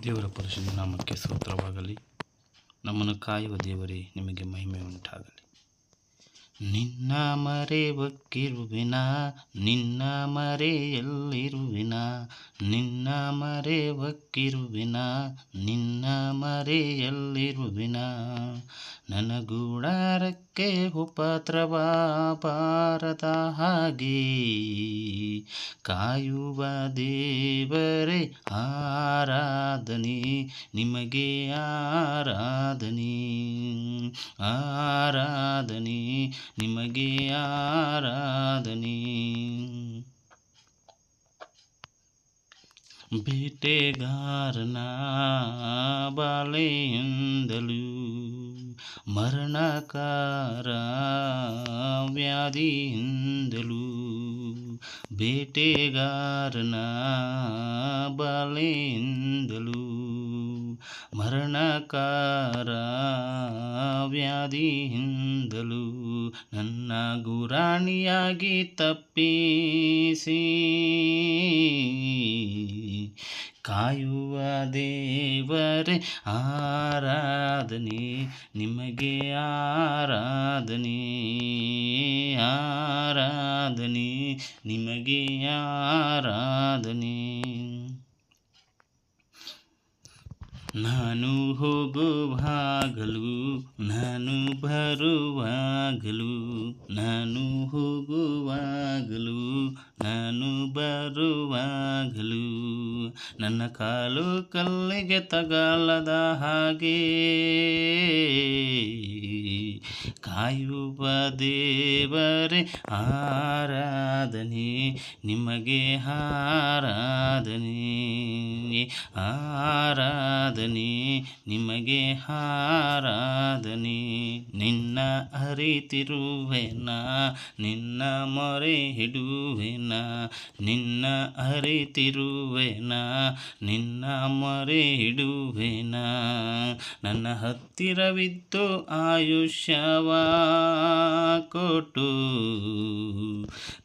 ದೇವರ ಪರಿಶುದ್ಧ ನಾಮಕ್ಕೆ ಸ್ತೋತ್ರವಾಗಲಿ. ನಮ್ಮನ್ನು ಕಾಯುವ ದೇವರೇ, ನಿಮಗೆ ಮಹಿಮೆ ಉಂಟಾಗಲಿ. ನಿನ್ನ ಮರೆವಕ್ಕಿರುವಿನ, ನಿನ್ನ ಮರೆಯಲ್ಲಿರುವಿನ, ನಿನ್ನ ಮರೆವಕ್ಕಿರುವಿನ, ನಿನ್ನ ಮರೆಯಲ್ಲಿರುವಿನ. ನನ್ನ ಗುಡಾರಕ್ಕೆ ಉಪದ್ರವ ಬಾರದ ಹಾಗೆ ಕಾಯುವ ದೇವರೇ, ಆರಾಧನೆ ನಿಮಗೆ, ಆರಾಧನೆ, ಆರಾಧನೆ ನಿಮಗೆ, ಆರಾಧನೆ. ಬೇಟೆಗಾರನ ಬಾಳೆಯಿಂದಲೂ ಮರಣಕಾರ ವ್ಯಾಧಿಯಿಂದಲೂ, ಬೇಟೆಗಾರನ ಬಾಳೆಯಿಂದಲೂ ಮರಣಕಾರ ವ್ಯಾಧಿಯಿಂದಲೂ ನನ್ನ ಗುರಾಣಿಯಾಗಿ ತಪ್ಪಿಸಿ ಕಾಯುವ ದೇವರೇ, ಆರಾಧನೆ ನಿಮಗೆ, ಆರಾಧನೆ, ಆರಾಧನೆ ನಿಮಗೆ, ಆರಾಧನೆ. ನಾನು ಹೋಗುವಾಗಲೂ ನಾನು ಬರುವಾಗಲೂ, ನಾನು ಹೋಗುವಾಗಲೂ ನಾನು ಬರುವಾಗಲೂ ನನ್ನ ಕಾಲು ಕಲ್ಲಿಗೆ ತಗಲದ ಹಾಗೆ ಕಾಯುವ ದೇವರೇ, ಆರಾಧನೆ ನಿಮಗೆ, ಆರಾಧನೆ, ಆರಾಧನೆ ನಿಮಗೆ, ಆರಾಧನೆ. ನಿನ್ನ ಅರಿತಿರುವೆನ, ನಿನ್ನ ಮೊರೆ ಹಿಡುವೆನ, ನಿನ್ನ ಅರಿತಿರುವೆನ, ನಿನ್ನ ಮೊರೆ ಹಿಡುವೆನ. ನನ್ನ ಹತ್ತಿರವಿದ್ದು ಆಯುಷ್ಯವ ಕೊಟ್ಟು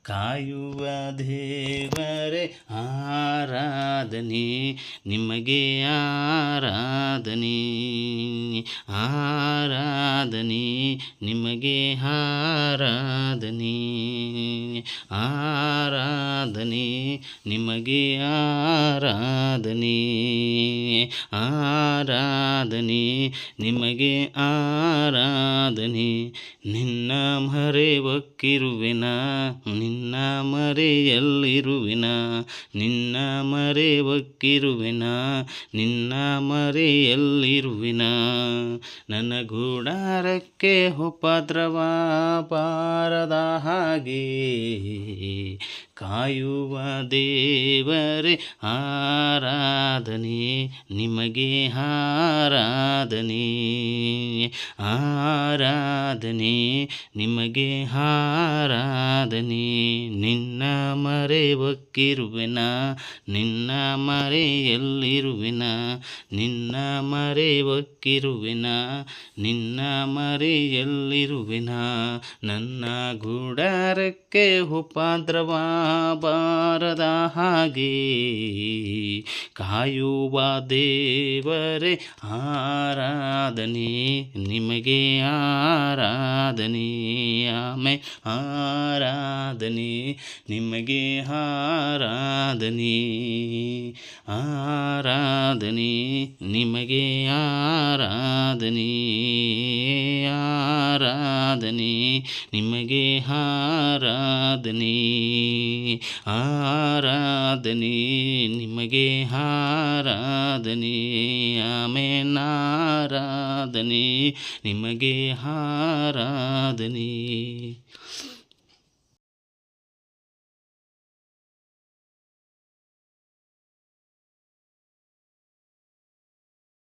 ಕಾಯುವ ದೇವರೇ, ಆರಾಧನೆ ನಿಮಗೆ, ಆರಾಧನೆ, ಆರಾಧನೆ ನಿಮಗೆ, ಆರಾಧನೆ, ಆರಾಧನೆ ನಿಮಗೆ, ಆರಾಧನೆ, ಆರಾಧನೆ ನಿಮಗೆ, ಆರಾಧನೆ. ನಿನ್ನ ಮರೆವಕ್ಕಿರುವೆನ, ನಿನ್ನ ಮರೆಯಲ್ಲಿರುವೆನ, ನಿನ್ನ ಮರೆವಕ್ಕಿರುವೆನ, ನಿನ್ನ ಮರೆಯಲ್ಲಿರುವೆನ. ನನ್ನ ಗುಡಾರಕ್ಕೆ ಉಪದ್ರವ ಬಾರದ ಹಾಗೆ ಕಾಯುವ ದೇವರೇ, ಆರಾಧನೆ ನಿಮಗೆ, ಆರಾಧನೆ, ಆರಾಧನೆ ನಿಮಗೆ, ಆರಾಧನೆ. ನಿನ್ನ ಮರೆವಕ್ಕಿರುವೆನ, ನಿನ್ನ ಮರೆಯಲ್ಲಿರುವೆನ, ನಿನ್ನ ಮರೆವಕ್ಕಿರುವೆನ, ನಿನ್ನ ಮರೆಯಲ್ಲಿರುವೆನ. ನನ್ನ ಗುಡಾರಕ್ಕೆ ಉಪದ್ರವ ಬಾರದ ಹಾಗೆ ಕಾಯುವ ದೇವರೇ, ಆರಾಧನೆ ನಿಮಗೆ, ಆರಾಧನೆ, ಆಮೆನ್, ಆರಾಧನೆ ನಿಮಗೆ, ಆರಾಧನೆ, ಆರಾಧನೆ ನಿಮಗೆ, ಆರಾಧನೆ, ಆರಾಧನೆ ನಿಮಗೆ, ಆರಾಧನೆ, ಆರಾಧನೆ ನಿಮಗೆ, ಆರಾಧನೆ, ಆಮೆನ್, ಆರಾಧನೆ ನಿಮಗೆ, ಆರಾಧನೆ.